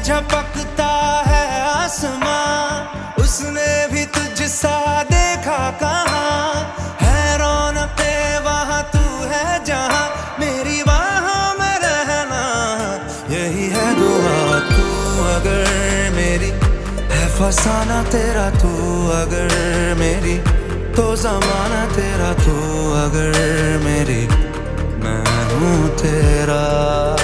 झपकता है आसमां, उसने भी तुझसा देखा कहाँ। है रौनके वहाँ तू है जहाँ, मेरी बाहों में रहना यही है दुआ। तू अगर मेरी है फसाना तेरा, तू अगर मेरी तो ज़माना तेरा, तू अगर मेरी मैं हूँ तेरा।